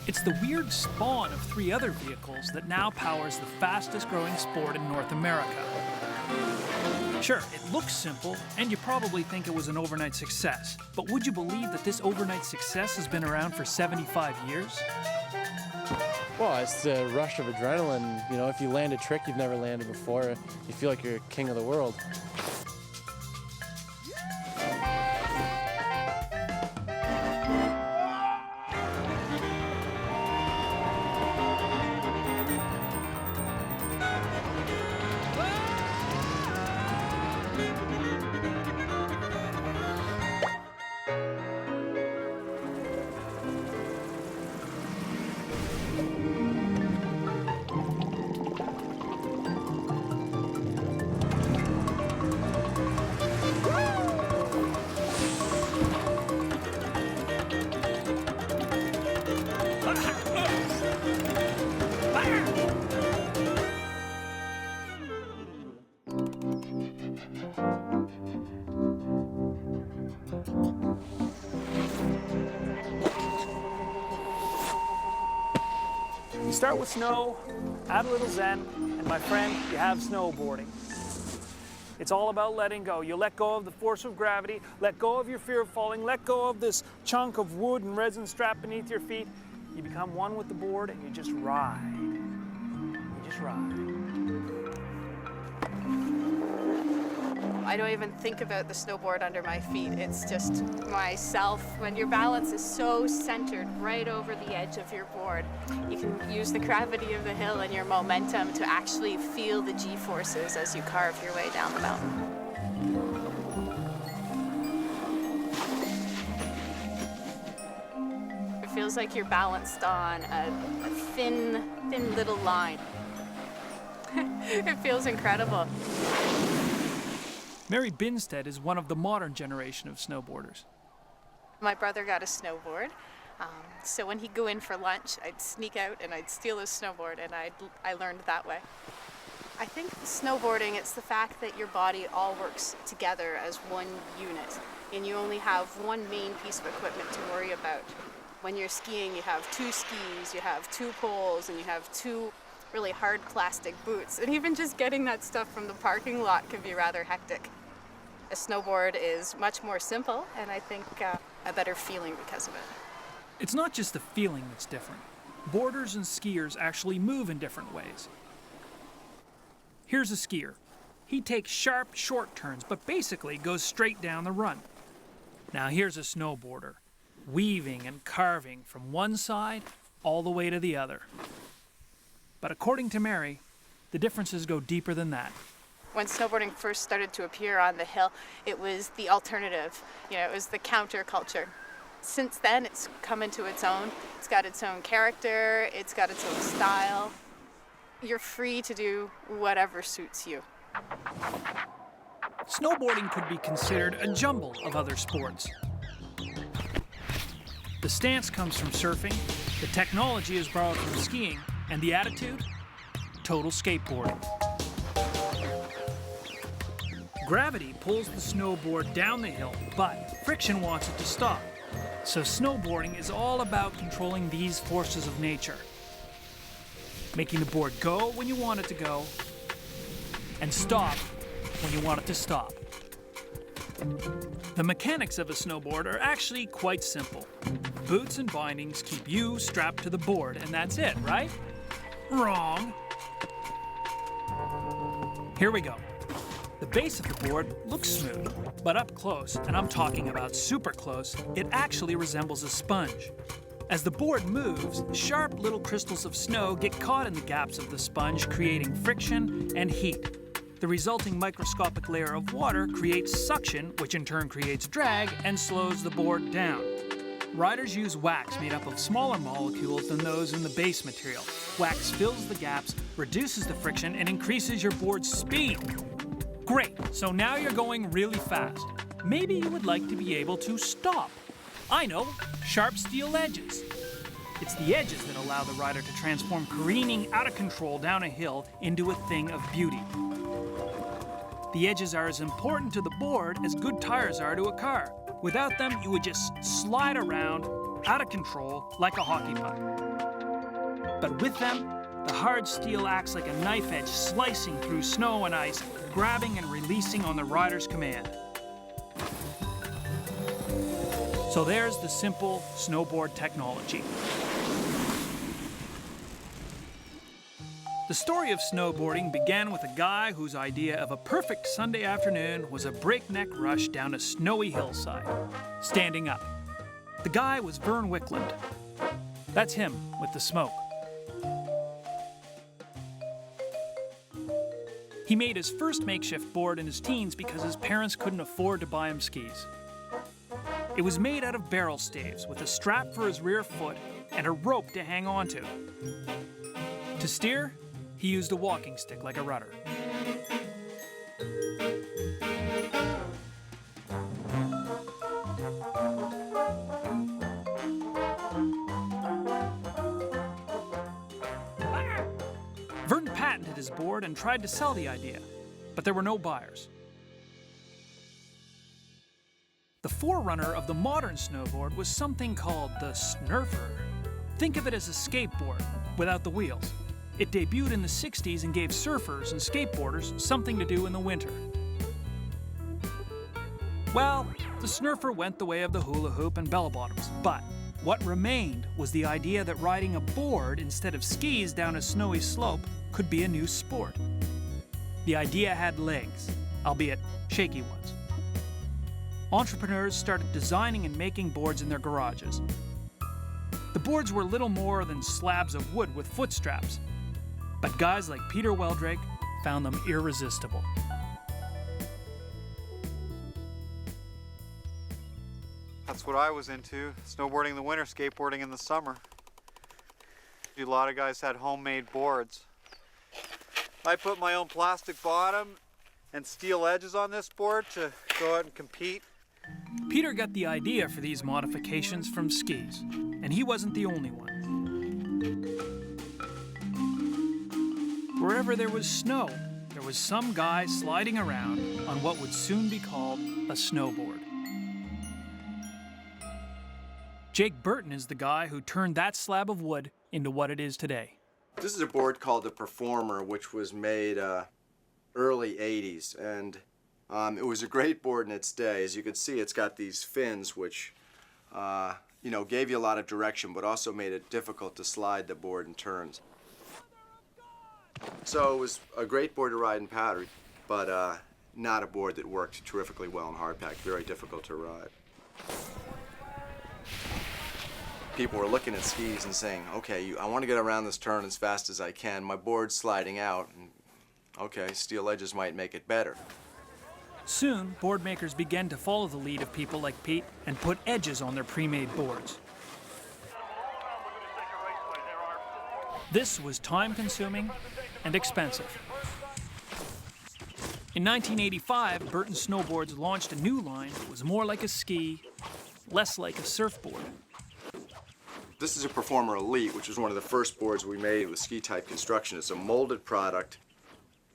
It's the weird spawn of 3 other vehicles that now powers the fastest growing sport in North America. Sure, it looks simple, and you probably think it was an overnight success. But would you believe that this overnight success has been around for 75 years? Well, it's the rush of adrenaline. You know, if you land a trick you've never landed before, you feel like you're king of the world. You start with snow, add a little zen, and my friend, you have snowboarding. It's all about letting go. You let go of the force of gravity, let go of your fear of falling, let go of this chunk of wood and resin strap beneath your feet. You become one with the board and you just ride. You just ride. I don't even think about the snowboard under my feet. It's just myself. When your balance is so centered right over the edge of your board, you can use the gravity of the hill and your momentum to actually feel the G-forces as you carve your way down the mountain. It feels like you're balanced on a thin little line. It feels incredible. Mary Binstead is one of the modern generation of snowboarders. My brother got a snowboard, so when he'd go in for lunch, I'd sneak out and I'd steal his snowboard, and I learned that way. I think snowboarding, it's the fact that your body all works together as one unit, and you only have one main piece of equipment to worry about. When you're skiing, you have 2 skis, you have 2 poles, and you have 2 really hard plastic boots, and even just getting that stuff from the parking lot can be rather hectic. A snowboard is much more simple, and I think a better feeling because of it. It's not just the feeling that's different. Boarders and skiers actually move in different ways. Here's a skier. He takes sharp, short turns, but basically goes straight down the run. Now here's a snowboarder, weaving and carving from one side all the way to the other. But according to Mary, the differences go deeper than that. When snowboarding first started to appear on the hill, it was the alternative. You know, it was the counterculture. Since then, it's come into its own. It's got its own character, it's got its own style. You're free to do whatever suits you. Snowboarding could be considered a jumble of other sports. The stance comes from surfing, the technology is borrowed from skiing, and the attitude? Total skateboarding. Gravity pulls the snowboard down the hill, but friction wants it to stop. So snowboarding is all about controlling these forces of nature. Making the board go when you want it to go, and stop when you want it to stop. The mechanics of a snowboard are actually quite simple. Boots and bindings keep you strapped to the board, and that's it, right? Wrong. Here we go. The base of the board looks smooth, but up close, and I'm talking about super close, it actually resembles a sponge. As the board moves, sharp little crystals of snow get caught in the gaps of the sponge, creating friction and heat. The resulting microscopic layer of water creates suction, which in turn creates drag and slows the board down. Riders use wax made up of smaller molecules than those in the base material. Wax fills the gaps, reduces the friction, and increases your board's speed. Great, so now you're going really fast. Maybe you would like to be able to stop. I know, sharp steel edges. It's the edges that allow the rider to transform careening out of control down a hill into a thing of beauty. The edges are as important to the board as good tires are to a car. Without them, you would just slide around, out of control, like a hockey puck. But with them, the hard steel acts like a knife edge slicing through snow and ice, grabbing and releasing on the rider's command. So there's the simple snowboard technology. The story of snowboarding began with a guy whose idea of a perfect Sunday afternoon was a breakneck rush down a snowy hillside, standing up. The guy was Vern Wickland. That's him with the smoke. He made his first makeshift board in his teens because his parents couldn't afford to buy him skis. It was made out of barrel staves with a strap for his rear foot and a rope to hang onto. To steer, he used a walking stick like a rudder. Vern patented his board and tried to sell the idea, but there were no buyers. The forerunner of the modern snowboard was something called the ʻsnurferʼ. Think of it as a skateboard without the wheels. It debuted in the 60s and gave surfers and skateboarders something to do in the winter. Well, the ʻsnurferʼ went the way of the hula hoop and bell bottoms, but what remained was the idea that riding a board instead of skis down a snowy slope could be a new sport. The idea had legs, albeit shaky ones. Entrepreneurs started designing and making boards in their garages. The boards were little more than slabs of wood with foot straps, but guys like Pete Wheldrake found them irresistible. That's what I was into, snowboarding in the winter, skateboarding in the summer. A lot of guys had homemade boards. I put my own plastic bottom and steel edges on this board to go out and compete. Peter got the idea for these modifications from skis, and he wasn't the only one. Wherever there was snow, there was some guy sliding around on what would soon be called a snowboard. Jake Burton is the guy who turned that slab of wood into what it is today. This is a board called the Performer, which was made early 80s, and it was a great board in its day. As you can see, it's got these fins which gave you a lot of direction, but also made it difficult to slide the board in turns. So it was a great board to ride in powder, but not a board that worked terrifically well in hardpack, very difficult to ride. People were looking at skis and saying, okay, I want to get around this turn as fast as I can. My board's sliding out, and okay, steel edges might make it better. Soon, board makers began to follow the lead of people like Pete and put edges on their pre-made boards. This was time-consuming and expensive. In 1985, Burton Snowboards launched a new line that was more like a ski, less like a surfboard. This is a Performer Elite, which was one of the first boards we made with ski-type construction. It's a molded product.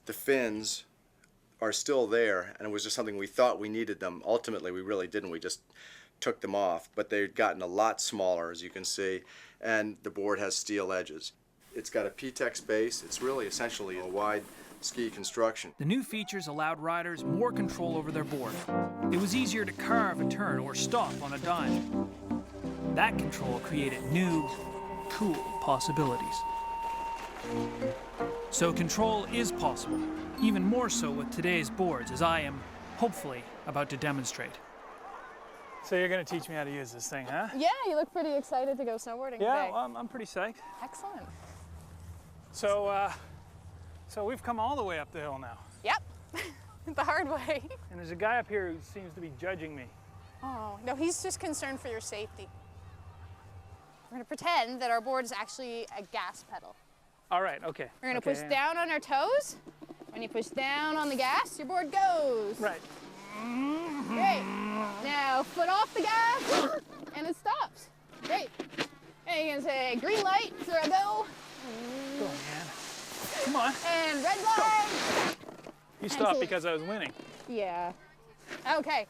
The fins are still there, and it was just something we thought we needed them. Ultimately, we really didn't. We just took them off, but they'd gotten a lot smaller, as you can see, and the board has steel edges. It's got a P-Tex base. It's really essentially a wide ski construction. The new features allowed riders more control over their board. It was easier to carve a turn or stop on a dime. That control created new, cool possibilities. So control is possible, even more so with today's boards, as I am, hopefully, about to demonstrate. So you're going to teach me how to use this thing, huh? Yeah, you look pretty excited to go snowboarding today. Yeah, well, I'm pretty psyched. Excellent. So we've come all the way up the hill now. Yep, the hard way. And there's a guy up here who seems to be judging me. Oh, no, he's just concerned for your safety. We're going to pretend that our board is actually a gas pedal. All right, okay. We're going to push down on our toes. When you push down on the gas, your board goes. Right. Great. Now, foot off the gas, and it stops. Great. And you're going to say, green light, so I go. Go, man. Come on. And red light. You stopped because I was winning. Yeah. Okay.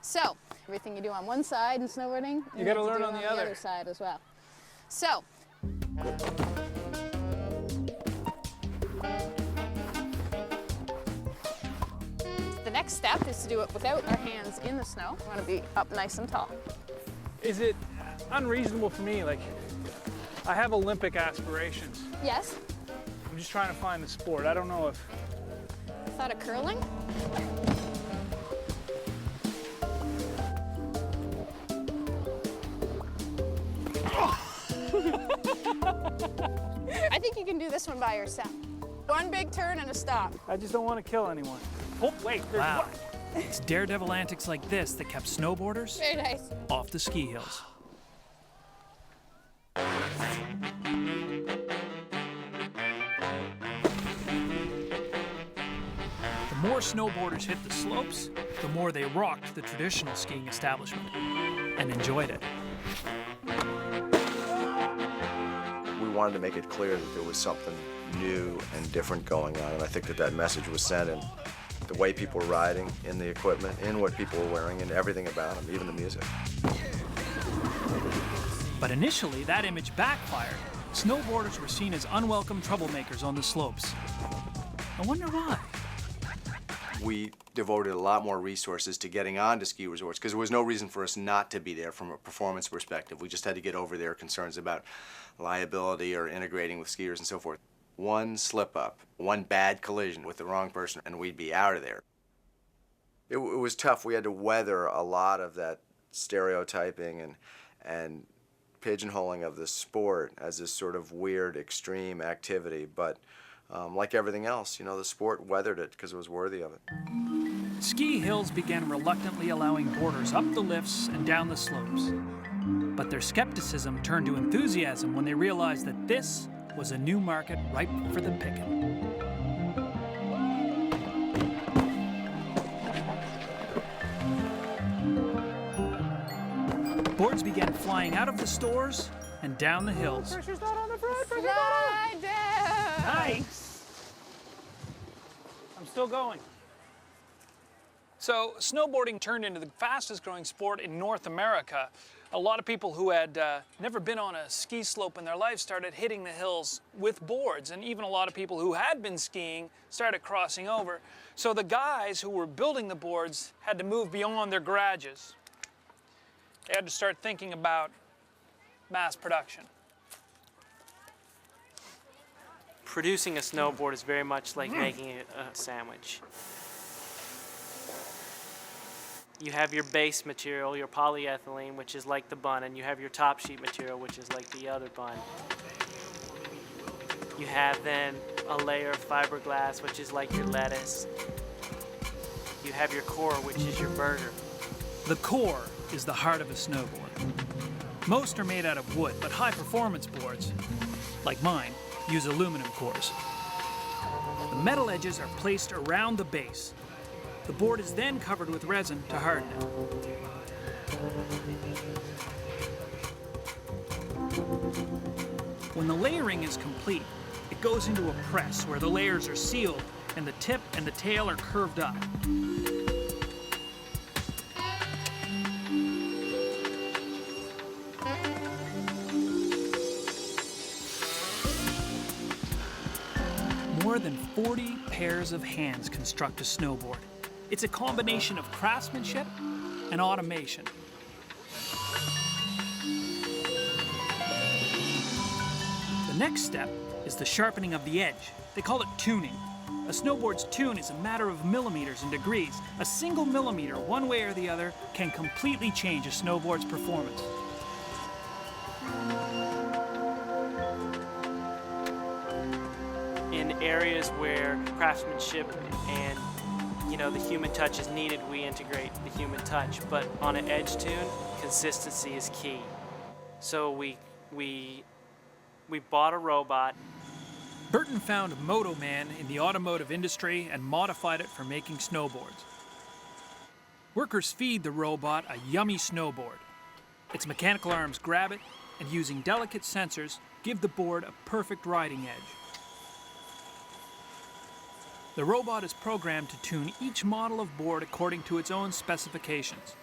So, everything you do on one side in snowboarding, You gotta have to learn do on the other other side as well. So, The next step is to do it without our hands in the snow. We want to be up nice and tall. Is it unreasonable for me? Like, I have Olympic aspirations. Yes. I'm just trying to find the sport. I don't know if... Thought of curling? I think you can do this one by yourself. One big turn and a stop. I just don't want to kill anyone. Oh, wait, there's Wow. one. It's daredevil antics like this that kept snowboarders Very nice. off the ski hills. The more snowboarders hit the slopes, the more they rocked the traditional skiing establishment and enjoyed it. We wanted to make it clear that there was something new and different going on, and I think that that message was sent in the way people were riding, in the equipment, in what people were wearing, and everything about them, even the music. But initially, that image backfired. Snowboarders were seen as unwelcome troublemakers on the slopes. I wonder why. We devoted a lot more resources to getting onto ski resorts because there was no reason for us not to be there from a performance perspective. We just had to get over their concerns about liability or integrating with skiers and so forth. One slip up, one bad collision with the wrong person, and we'd be out of there. It was tough. We had to weather a lot of that stereotyping and pigeonholing of the sport as this sort of weird, extreme activity. But like everything else, you know, the sport weathered it because it was worthy of it. Ski hills began reluctantly allowing boarders up the lifts and down the slopes. But their skepticism turned to enthusiasm when they realized that this was a new market ripe for the picking. Boards began flying out of the stores and down the hills. Pressure's not on the front. Pressure's Slide down. Nice. I'm still going. So snowboarding turned into the fastest growing sport in North America. A lot of people who had never been on a ski slope in their life started hitting the hills with boards, and even a lot of people who had been skiing started crossing over. So the guys who were building the boards had to move beyond their garages. They had to start thinking about mass production. Producing a snowboard is very much like making a sandwich. You have your base material, your polyethylene, which is like the bun, and you have your top sheet material, which is like the other bun. You have then a layer of fiberglass, which is like your lettuce. You have your core, which is your burger. The core is the heart of a snowboard. Most are made out of wood, but high-performance boards, like mine, use aluminum cores. The metal edges are placed around the base. The board is then covered with resin to harden it. When the layering is complete, it goes into a press where the layers are sealed and the tip and the tail are curved up. More than 40 pairs of hands construct a snowboard. It's a combination of craftsmanship and automation. The next step is the sharpening of the edge. They call it tuning. A snowboard's tune is a matter of millimeters and degrees. A single millimeter, one way or the other, can completely change a snowboard's performance. In areas where craftsmanship and the human touch is needed, we integrate the human touch. But on an edge tune, consistency is key. So we bought a robot. Burton found Moto Man in the automotive industry and modified it for making snowboards. Workers feed the robot a yummy snowboard. Its mechanical arms grab it and, using delicate sensors, give the board a perfect riding edge. The robot is programmed to tune each model of board according to its own specifications.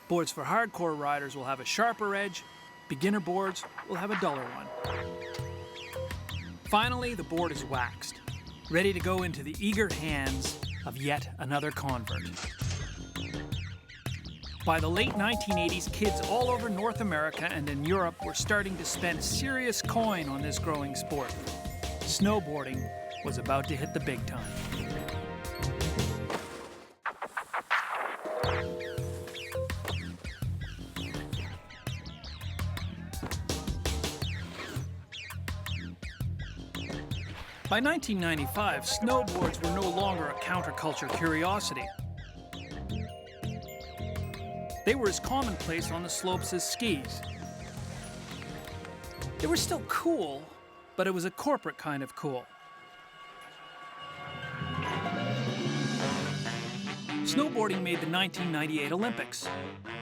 Boards for hardcore riders will have a sharper edge, beginner boards will have a duller one. Finally, the board is waxed, ready to go into the eager hands of yet another convert. By the late 1980s, kids all over North America and in Europe were starting to spend serious coin on this growing sport. Snowboarding was about to hit the big time. By 1995, snowboards were no longer a counterculture curiosity. They were as commonplace on the slopes as skis. They were still cool, but it was a corporate kind of cool. Snowboarding made the 1998 Olympics.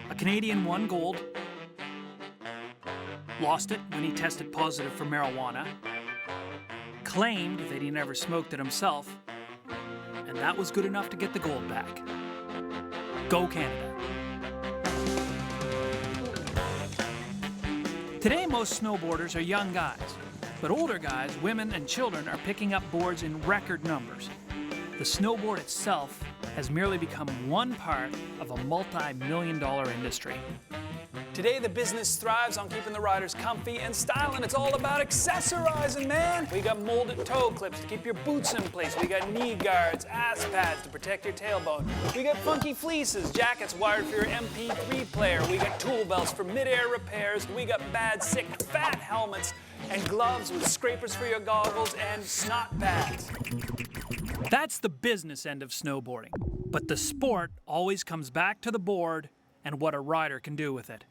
A Canadian won gold, lost it when he tested positive for marijuana, claimed that he never smoked it himself, and that was good enough to get the gold back. Go Canada. Today, most snowboarders are young guys, but older guys, women, and children are picking up boards in record numbers. The snowboard itself has merely become one part of a multi-million-dollar industry. Today, the business thrives on keeping the riders comfy and styling. It's all about accessorizing, man. We got molded toe clips to keep your boots in place. We got knee guards, ass pads to protect your tailbone. We got funky fleeces, jackets wired for your MP3 player. We got tool belts for mid-air repairs. We got bad, sick, fat helmets and gloves with scrapers for your goggles and snot pads. That's the business end of snowboarding. But the sport always comes back to the board and what a rider can do with it.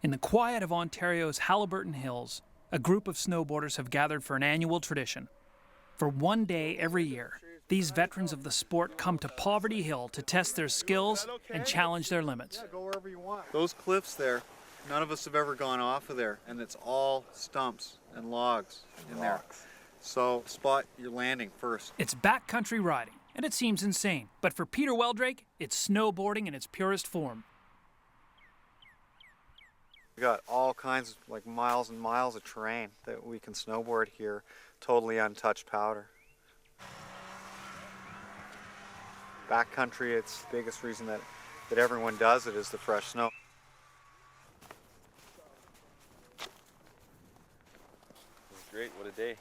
In the quiet of Ontario's Haliburton Hills, a group of snowboarders have gathered for an annual tradition. For one day every year, these veterans of the sport come to Poverty Hill to test their skills and challenge their limits. Yeah, go wherever you want. Those cliffs there, none of us have ever gone off of there, and it's all stumps and logs in there. So spot your landing first. It's backcountry riding, and it seems insane. But for Peter Wheldrake, it's snowboarding in its purest form. We got all kinds of like miles and miles of terrain that we can snowboard here, totally untouched powder. Backcountry, it's the biggest reason that everyone does it is the fresh snow. This is great, what a day.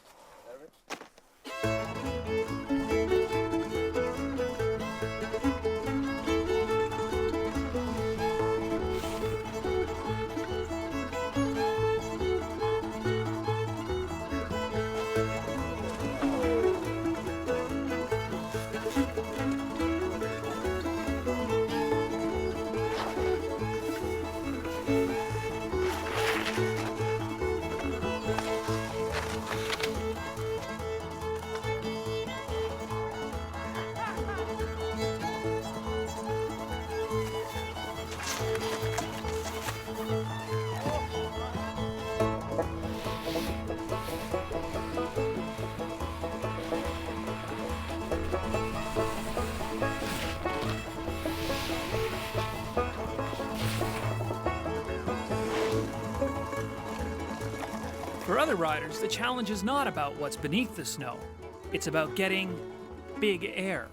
For other riders, the challenge is not about what's beneath the snow. It's about getting big air.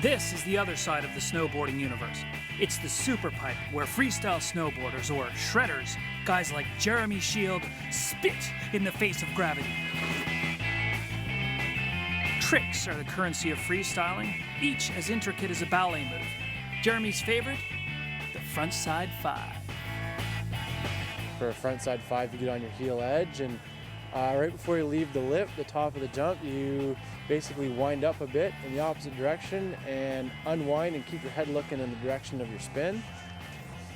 This is the other side of the snowboarding universe. It's the super pipe, where freestyle snowboarders, or shredders, guys like Jeremy Shield, spit in the face of gravity. Tricks are the currency of freestyling, each as intricate as a ballet move. Jeremy's favorite? The frontside five. For a frontside five, you get on your heel edge, and right before you leave the lip, the top of the jump, you basically wind up a bit in the opposite direction and unwind and keep your head looking in the direction of your spin.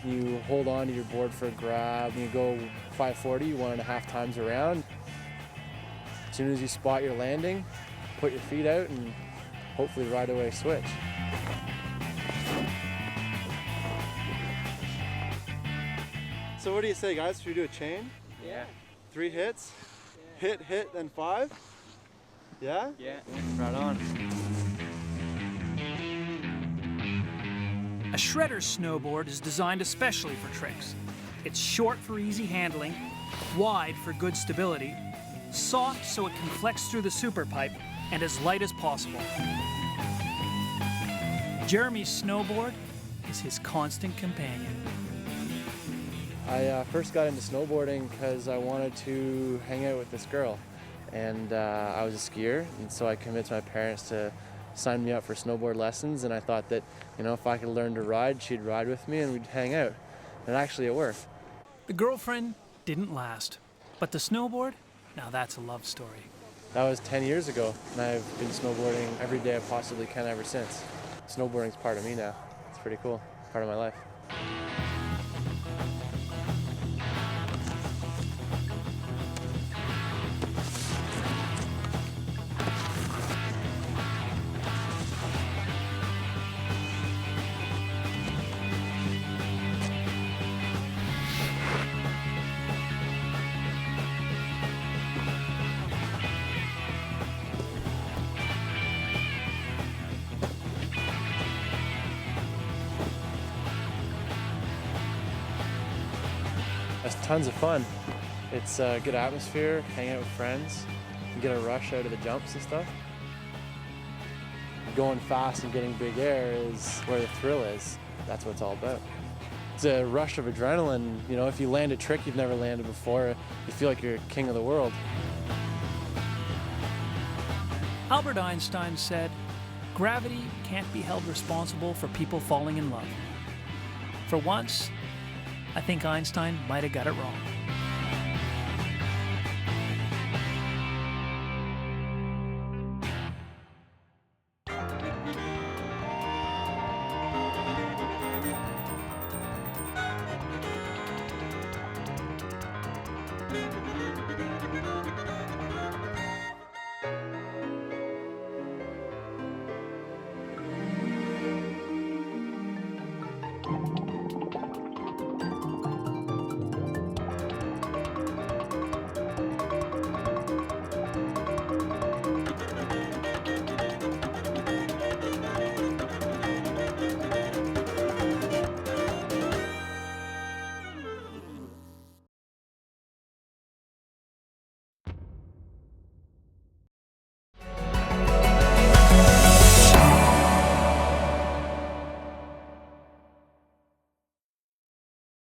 You hold on to your board for a grab, and you go 540 1.5 times around. As soon as you spot your landing, put your feet out and hopefully right away switch. So what do you say, guys? Should we do a chain? Yeah. 3 hits? Yeah. Hit, then 5? Yeah? Yeah, right on. A shredder snowboard is designed especially for tricks. It's short for easy handling, wide for good stability, soft so it can flex through the super pipe, and as light as possible. Jeremy's snowboard is his constant companion. I first got into snowboarding because I wanted to hang out with this girl, and I was a skier, and so I convinced my parents to sign me up for snowboard lessons, and I thought that, you know, if I could learn to ride, she'd ride with me and we'd hang out. And actually it worked. The girlfriend didn't last, but the snowboard, now that's a love story. That was 10 years ago, and I've been snowboarding every day I possibly can ever since. Snowboarding's part of me now. It's pretty cool, part of my life. It's tons of fun. It's a good atmosphere, hang out with friends, you get a rush out of the jumps and stuff. Going fast and getting big air is where the thrill is. That's what it's all about. It's a rush of adrenaline. You know, if you land a trick you've never landed before, you feel like you're king of the world. Albert Einstein said, "Gravity can't be held responsible for people falling in love." For once, I think Einstein might have got it wrong.